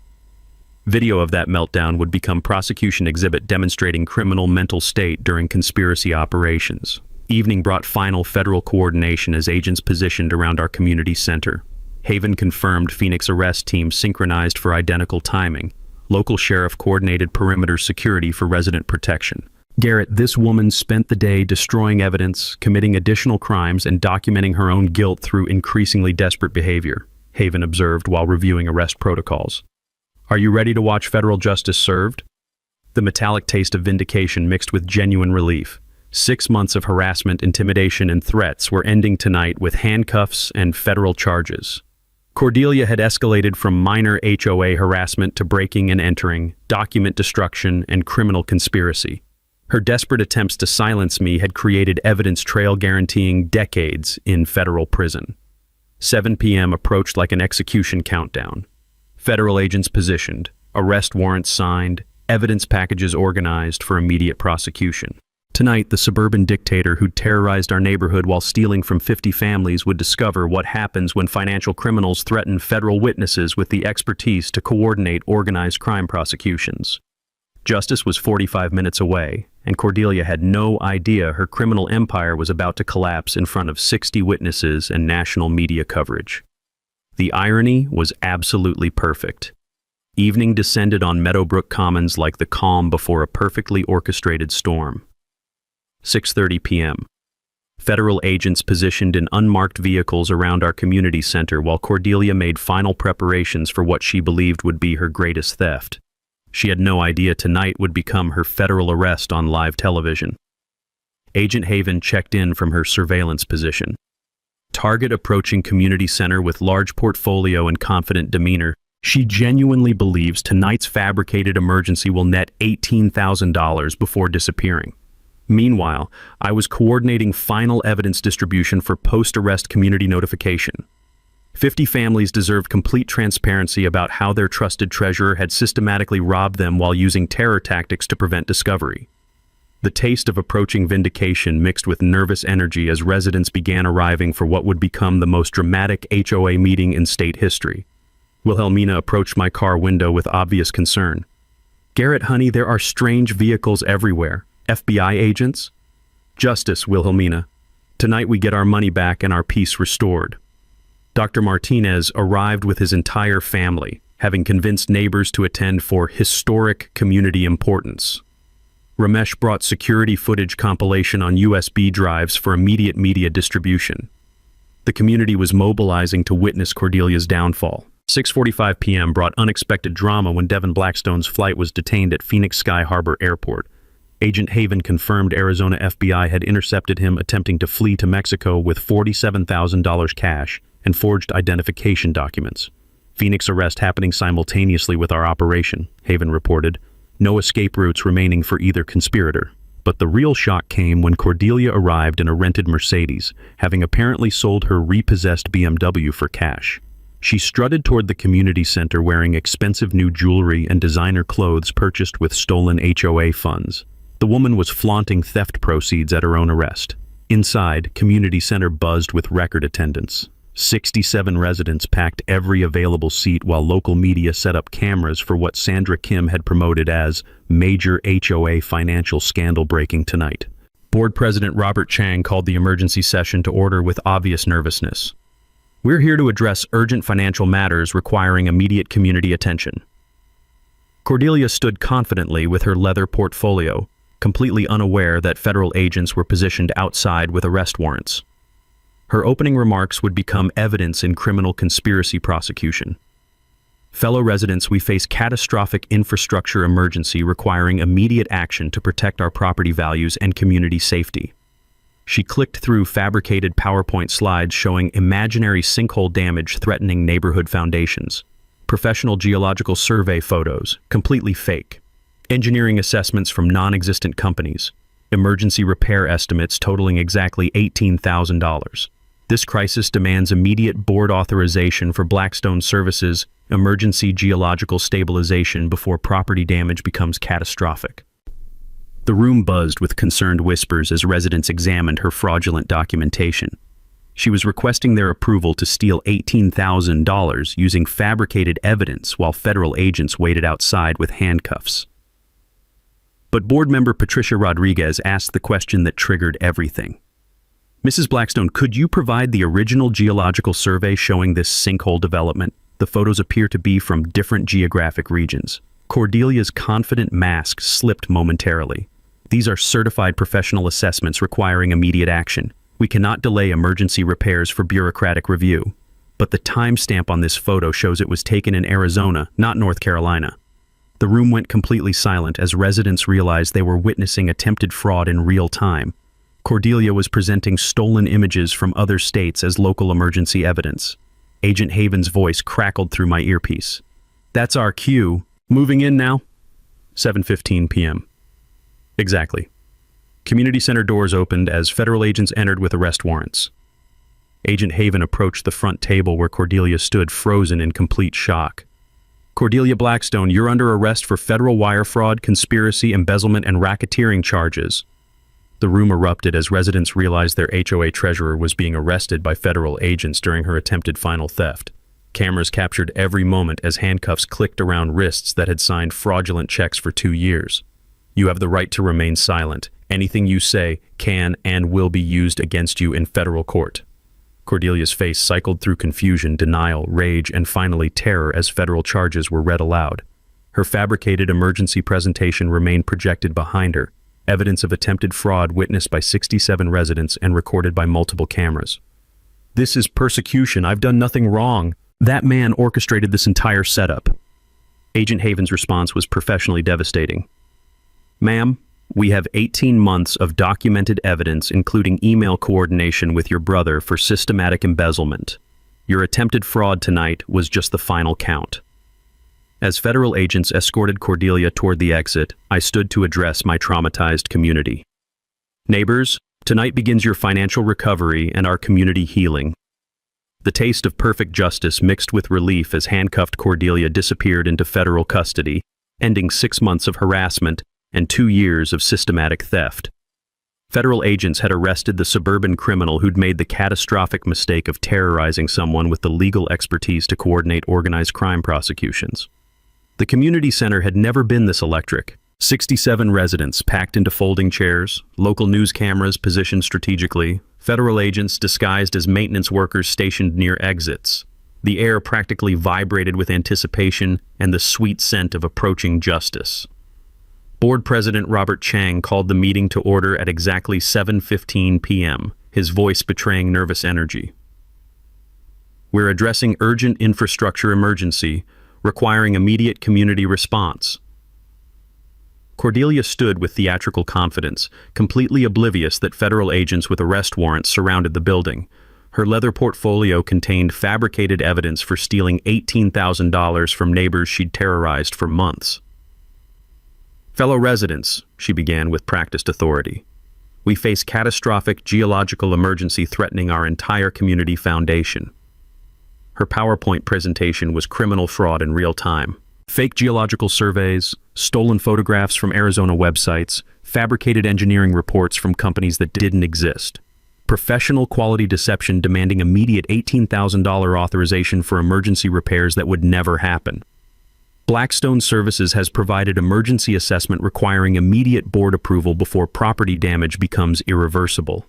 Video of that meltdown would become prosecution exhibit demonstrating criminal mental state during conspiracy operations. Evening brought final federal coordination as agents positioned around our community center. Haven confirmed Phoenix arrest teams synchronized for identical timing. Local sheriff coordinated perimeter security for resident protection. Garrett, this woman spent the day destroying evidence, committing additional crimes, and documenting her own guilt through increasingly desperate behavior, Haven observed while reviewing arrest protocols. "Are you ready to watch federal justice served?" The metallic taste of vindication mixed with genuine relief. 6 months of harassment, intimidation, and threats were ending tonight with handcuffs and federal charges. Cordelia had escalated from minor HOA harassment to breaking and entering, document destruction, and criminal conspiracy. Her desperate attempts to silence me had created evidence trail guaranteeing decades in federal prison. 7 p.m. approached like an execution countdown. Federal agents positioned, arrest warrants signed, evidence packages organized for immediate prosecution. Tonight, the suburban dictator who terrorized our neighborhood while stealing from 50 families would discover what happens when financial criminals threaten federal witnesses with the expertise to coordinate organized crime prosecutions. Justice was 45 minutes away, and Cordelia had no idea her criminal empire was about to collapse in front of 60 witnesses and national media coverage. The irony was absolutely perfect. Evening descended on Meadowbrook Commons like the calm before a perfectly orchestrated storm. 6:30 p.m. Federal agents positioned in unmarked vehicles around our community center while Cordelia made final preparations for what she believed would be her greatest theft. She had no idea tonight would become her federal arrest on live television. Agent Haven checked in from her surveillance position. Target approaching community center with large portfolio and confident demeanor, she genuinely believes tonight's fabricated emergency will net $18,000 before disappearing. Meanwhile, I was coordinating final evidence distribution for post-arrest community notification. 50 families deserved complete transparency about how their trusted treasurer had systematically robbed them while using terror tactics to prevent discovery. The taste of approaching vindication mixed with nervous energy as residents began arriving for what would become the most dramatic HOA meeting in state history. Wilhelmina approached my car window with obvious concern. "Garrett, honey, there are strange vehicles everywhere. FBI agents?" "Justice, Wilhelmina. Tonight we get our money back and our peace restored." Dr. Martinez arrived with his entire family, having convinced neighbors to attend for historic community importance. Ramesh brought security footage compilation on USB drives for immediate media distribution. The community was mobilizing to witness Cordelia's downfall. 6:45 p.m. brought unexpected drama when Devin Blackstone's flight was detained at Phoenix Sky Harbor Airport. Agent Haven confirmed Arizona FBI had intercepted him attempting to flee to Mexico with $47,000 cash and forged identification documents. Phoenix arrest happening simultaneously with our operation, Haven reported. No escape routes remaining for either conspirator. But the real shock came when Cordelia arrived in a rented Mercedes, having apparently sold her repossessed BMW for cash. She strutted toward the community center wearing expensive new jewelry and designer clothes purchased with stolen HOA funds. The woman was flaunting theft proceeds at her own arrest. Inside, community center buzzed with record attendance. 67 residents packed every available seat while local media set up cameras for what Sandra Kim had promoted as major HOA financial scandal breaking tonight. Board President Robert Chang called the emergency session to order with obvious nervousness. We're here to address urgent financial matters requiring immediate community attention. Cordelia stood confidently with her leather portfolio, completely unaware that federal agents were positioned outside with arrest warrants. Her opening remarks would become evidence in criminal conspiracy prosecution. Fellow residents, we face catastrophic infrastructure emergency requiring immediate action to protect our property values and community safety. She clicked through fabricated PowerPoint slides showing imaginary sinkhole damage threatening neighborhood foundations, professional geological survey photos, completely fake, engineering assessments from non-existent companies, emergency repair estimates totaling exactly $18,000. This crisis demands immediate board authorization for Blackstone Services emergency geological stabilization before property damage becomes catastrophic. The room buzzed with concerned whispers as residents examined her fraudulent documentation. She was requesting their approval to steal $18,000 using fabricated evidence while federal agents waited outside with handcuffs. But board member Patricia Rodriguez asked the question that triggered everything. Mrs. Blackstone, could you provide the original geological survey showing this sinkhole development? The photos appear to be from different geographic regions. Cordelia's confident mask slipped momentarily. These are certified professional assessments requiring immediate action. We cannot delay emergency repairs for bureaucratic review. But the timestamp on this photo shows it was taken in Arizona, not North Carolina. The room went completely silent as residents realized they were witnessing attempted fraud in real time. Cordelia was presenting stolen images from other states as local emergency evidence. Agent Haven's voice crackled through my earpiece. That's our cue. Moving in now? 7:15 p.m. Exactly. Community center doors opened as federal agents entered with arrest warrants. Agent Haven approached the front table where Cordelia stood frozen in complete shock. Cordelia Blackstone, you're under arrest for federal wire fraud, conspiracy, embezzlement, and racketeering charges. The room erupted as residents realized their HOA treasurer was being arrested by federal agents during her attempted final theft. Cameras captured every moment as handcuffs clicked around wrists that had signed fraudulent checks for 2 years. You have the right to remain silent. Anything you say can and will be used against you in federal court. Cordelia's face cycled through confusion, denial, rage, and finally terror as federal charges were read aloud. Her fabricated emergency presentation remained projected behind her, evidence of attempted fraud witnessed by 67 residents and recorded by multiple cameras. This is persecution. I've done nothing wrong. That man orchestrated this entire setup. Agent Haven's response was professionally devastating. Ma'am, we have 18 months of documented evidence, including email coordination with your brother for systematic embezzlement. Your attempted fraud tonight was just the final count. As federal agents escorted Cordelia toward the exit, I stood to address my traumatized community. Neighbors, tonight begins your financial recovery and our community healing. The taste of perfect justice mixed with relief as handcuffed Cordelia disappeared into federal custody, ending 6 months of harassment and 2 years of systematic theft. Federal agents had arrested the suburban criminal who'd made the catastrophic mistake of terrorizing someone with the legal expertise to coordinate organized crime prosecutions. The community center had never been this electric. 67 residents packed into folding chairs, local news cameras positioned strategically, federal agents disguised as maintenance workers stationed near exits. The air practically vibrated with anticipation and the sweet scent of approaching justice. Board President Robert Chang called the meeting to order at exactly 7:15 p.m., his voice betraying nervous energy. We're addressing urgent infrastructure emergency, requiring immediate community response. Cordelia stood with theatrical confidence, completely oblivious that federal agents with arrest warrants surrounded the building. Her leather portfolio contained fabricated evidence for stealing $18,000 from neighbors she'd terrorized for months. "Fellow residents," she began with practiced authority, "we face catastrophic geological emergency threatening our entire community foundation." Her PowerPoint presentation was criminal fraud in real time. Fake geological surveys, stolen photographs from Arizona websites, fabricated engineering reports from companies that didn't exist. Professional quality deception demanding immediate $18,000 authorization for emergency repairs that would never happen. Blackstone Services has provided emergency assessment requiring immediate board approval before property damage becomes irreversible.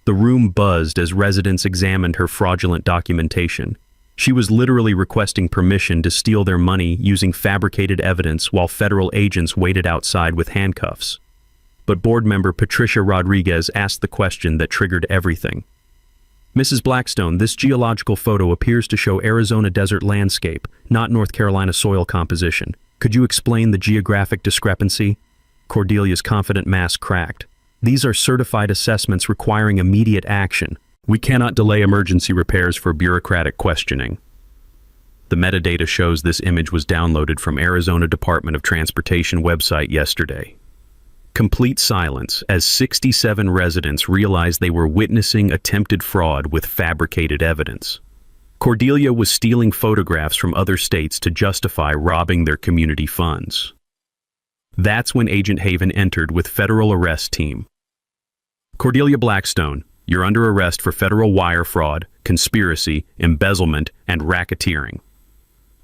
The room buzzed as residents examined her fraudulent documentation. She was literally requesting permission to steal their money using fabricated evidence while federal agents waited outside with handcuffs. But board member Patricia Rodriguez asked the question that triggered everything. "Mrs. Blackstone, this geological photo appears to show Arizona desert landscape, not North Carolina soil composition. Could you explain the geographic discrepancy?" Cordelia's confident mask cracked. "These are certified assessments requiring immediate action. We cannot delay emergency repairs for bureaucratic questioning." The metadata shows this image was downloaded from Arizona Department of Transportation website yesterday. Complete silence as 67 residents realized they were witnessing attempted fraud with fabricated evidence. Cordelia was stealing photographs from other states to justify robbing their community funds. That's when Agent Haven entered with federal arrest team. "Cordelia Blackstone, you're under arrest for federal wire fraud, conspiracy, embezzlement, and racketeering."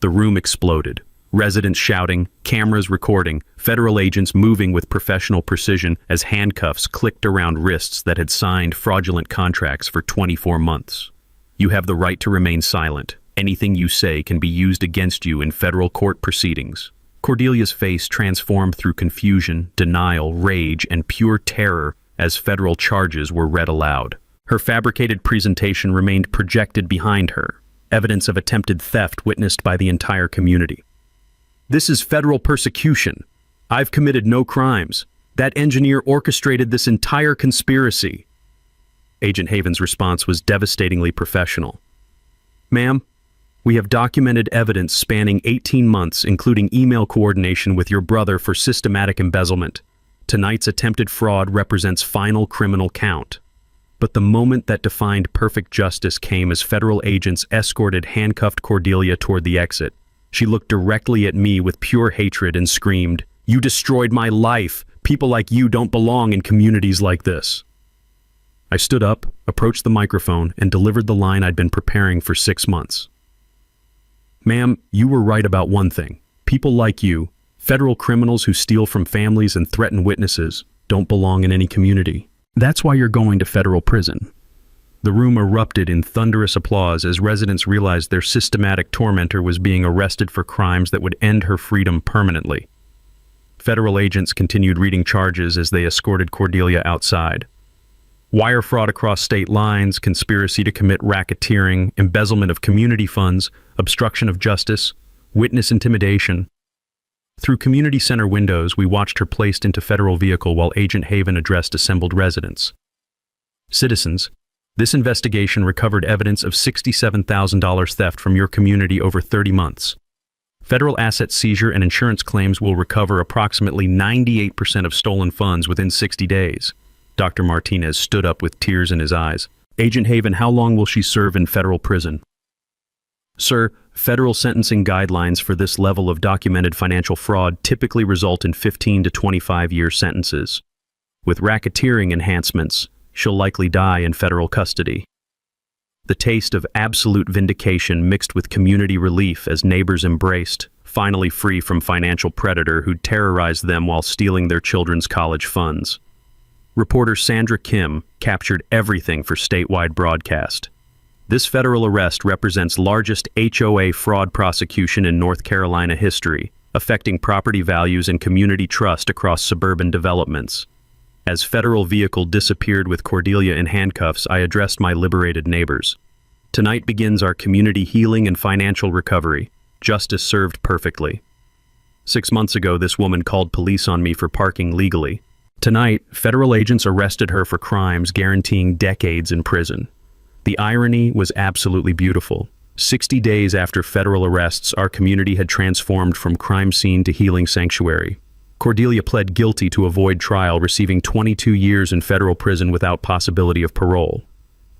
The room exploded. Residents shouting, cameras recording, federal agents moving with professional precision as handcuffs clicked around wrists that had signed fraudulent contracts for 24 months. "You have the right to remain silent. Anything you say can be used against you in federal court proceedings." Cordelia's face transformed through confusion, denial, rage, and pure terror as federal charges were read aloud. Her fabricated presentation remained projected behind her, evidence of attempted theft witnessed by the entire community. "This is federal persecution. I've committed no crimes. That engineer orchestrated this entire conspiracy." Agent Haven's response was devastatingly professional. "Ma'am, we have documented evidence spanning 18 months, including email coordination with your brother for systematic embezzlement. Tonight's attempted fraud represents final criminal count." But the moment that defined perfect justice came as federal agents escorted handcuffed Cordelia toward the exit. She looked directly at me with pure hatred and screamed, "You destroyed my life! People like you don't belong in communities like this." I stood up, approached the microphone, and delivered the line I'd been preparing for 6 months. "Ma'am, you were right about one thing. People like you, federal criminals who steal from families and threaten witnesses, don't belong in any community. That's why you're going to federal prison." The room erupted in thunderous applause as residents realized their systematic tormentor was being arrested for crimes that would end her freedom permanently. Federal agents continued reading charges as they escorted Cordelia outside. Wire fraud across state lines, conspiracy to commit racketeering, embezzlement of community funds, obstruction of justice, witness intimidation. Through community center windows, we watched her placed into federal vehicle while Agent Haven addressed assembled residents. "Citizens, this investigation recovered evidence of $67,000 theft from your community over 30 months. Federal asset seizure and insurance claims will recover approximately 98% of stolen funds within 60 days. Dr. Martinez stood up with tears in his eyes. "Agent Haven, how long will she serve in federal prison?" "Sir, federal sentencing guidelines for this level of documented financial fraud typically result in 15 to 25-year sentences. With racketeering enhancements, she'll likely die in federal custody." The taste of absolute vindication mixed with community relief as neighbors embraced, finally free from financial predator who'd terrorized them while stealing their children's college funds. Reporter Sandra Kim captured everything for statewide broadcast. This federal arrest represents largest HOA fraud prosecution in North Carolina history, affecting property values and community trust across suburban developments. As federal vehicle disappeared with Cordelia in handcuffs, I addressed my liberated neighbors. "Tonight begins our community healing and financial recovery. Justice served perfectly." 6 months ago, this woman called police on me for parking legally. Tonight, federal agents arrested her for crimes guaranteeing decades in prison. The irony was absolutely beautiful. 60 days after federal arrests, our community had transformed from crime scene to healing sanctuary. Cordelia pled guilty to avoid trial, receiving 22 years in federal prison without possibility of parole.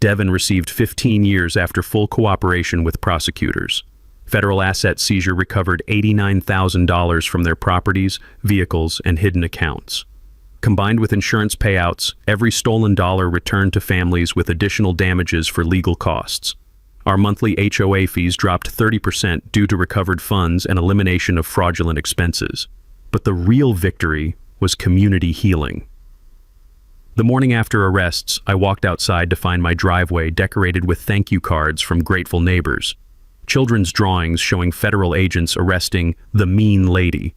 Devin received 15 years after full cooperation with prosecutors. Federal asset seizure recovered $89,000 from their properties, vehicles, and hidden accounts. Combined with insurance payouts, every stolen dollar returned to families with additional damages for legal costs. Our monthly HOA fees dropped 30% due to recovered funds and elimination of fraudulent expenses. But the real victory was community healing. The morning after arrests, I walked outside to find my driveway decorated with thank you cards from grateful neighbors. Children's drawings showing federal agents arresting the mean lady.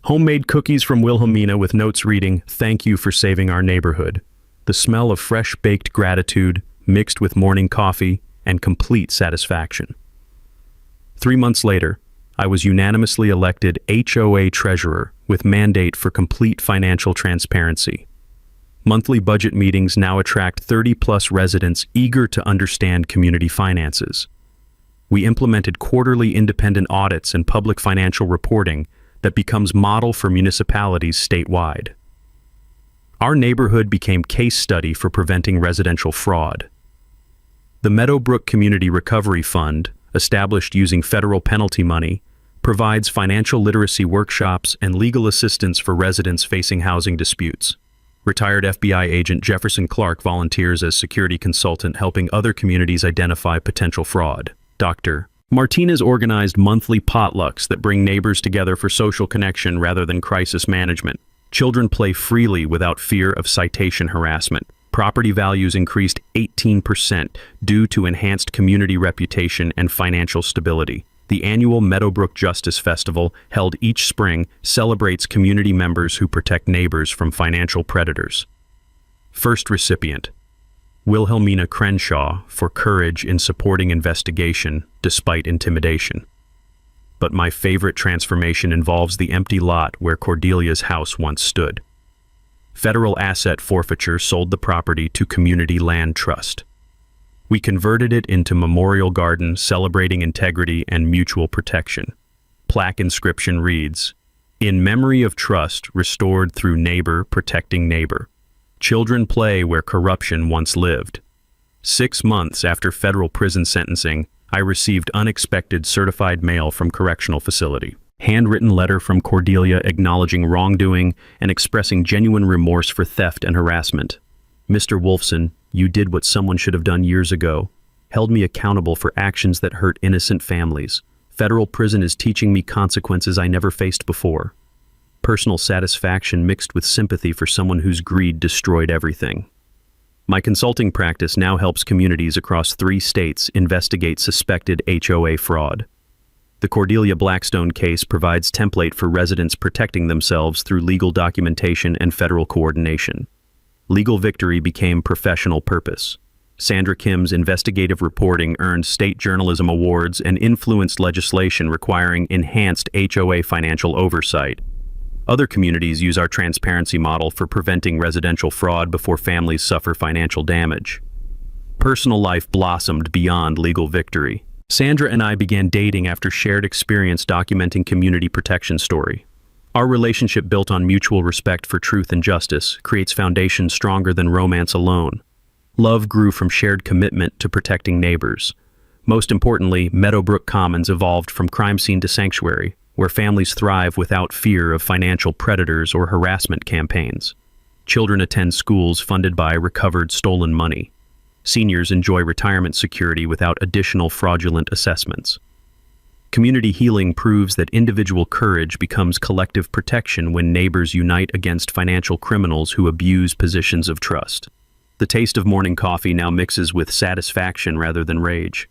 Homemade cookies from Wilhelmina with notes reading, "Thank you for saving our neighborhood." The smell of fresh baked gratitude mixed with morning coffee and complete satisfaction. 3 months later, I was unanimously elected HOA treasurer with mandate for complete financial transparency. Monthly budget meetings now attract 30-plus residents eager to understand community finances. We implemented quarterly independent audits and public financial reporting that becomes model for municipalities statewide. Our neighborhood became case study for preventing residential fraud. The Meadowbrook Community Recovery Fund, established using federal penalty money, provides financial literacy workshops and legal assistance for residents facing housing disputes. Retired FBI agent Jefferson Clark volunteers as security consultant, helping other communities identify potential fraud. Dr. Martinez organized monthly potlucks that bring neighbors together for social connection rather than crisis management. Children play freely without fear of citation harassment. Property values increased 18% due to enhanced community reputation and financial stability. The annual Meadowbrook Justice Festival, held each spring, celebrates community members who protect neighbors from financial predators. First recipient: Wilhelmina Crenshaw, for courage in supporting investigation despite intimidation. But my favorite transformation involves the empty lot where Cordelia's house once stood. Federal asset forfeiture sold the property to Community Land Trust. We converted it into memorial garden celebrating integrity and mutual protection. Plaque inscription reads, "In memory of trust restored through neighbor protecting neighbor. Children play where corruption once lived." 6 months after federal prison sentencing, I received unexpected certified mail from correctional facility. Handwritten letter from Cordelia acknowledging wrongdoing and expressing genuine remorse for theft and harassment. "Mr. Wolfson, you did what someone should have done years ago. Held me accountable for actions that hurt innocent families. Federal prison is teaching me consequences I never faced before." Personal satisfaction mixed with sympathy for someone whose greed destroyed everything. My consulting practice now helps communities across 3 states investigate suspected HOA fraud. The Cordelia Blackstone case provides template for residents protecting themselves through legal documentation and federal coordination. Legal victory became professional purpose. Sandra Kim's investigative reporting earned state journalism awards and influenced legislation requiring enhanced HOA financial oversight. Other communities use our transparency model for preventing residential fraud before families suffer financial damage. Personal life blossomed beyond legal victory. Sandra and I began dating after shared experience documenting community protection story. Our relationship, built on mutual respect for truth and justice, creates foundations stronger than romance alone. Love grew from shared commitment to protecting neighbors. Most importantly, Meadowbrook Commons evolved from crime scene to sanctuary, where families thrive without fear of financial predators or harassment campaigns. Children attend schools funded by recovered stolen money. Seniors enjoy retirement security without additional fraudulent assessments. Community healing proves that individual courage becomes collective protection when neighbors unite against financial criminals who abuse positions of trust. The taste of morning coffee now mixes with satisfaction rather than rage.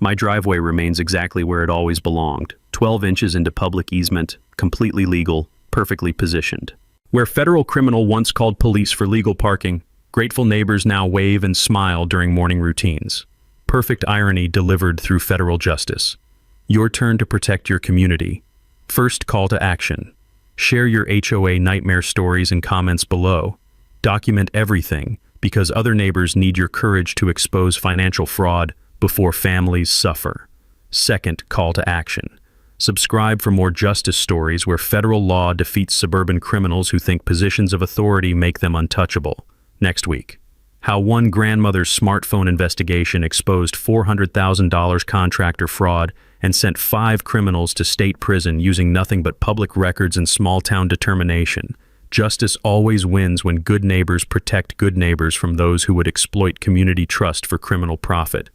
My driveway remains exactly where it always belonged, 12 inches into public easement, completely legal, perfectly positioned. Where federal criminal once called police for legal parking, grateful neighbors now wave and smile during morning routines. Perfect irony delivered through federal justice. Your turn to protect your community. First, call to action. Share your HOA nightmare stories in comments below. Document everything, because other neighbors need your courage to expose financial fraud before families suffer. Second, call to action. Subscribe for more justice stories where federal law defeats suburban criminals who think positions of authority make them untouchable. Next week, how one grandmother's smartphone investigation exposed $400,000 contractor fraud and sent 5 criminals to state prison using nothing but public records and small-town determination. Justice always wins when good neighbors protect good neighbors from those who would exploit community trust for criminal profit.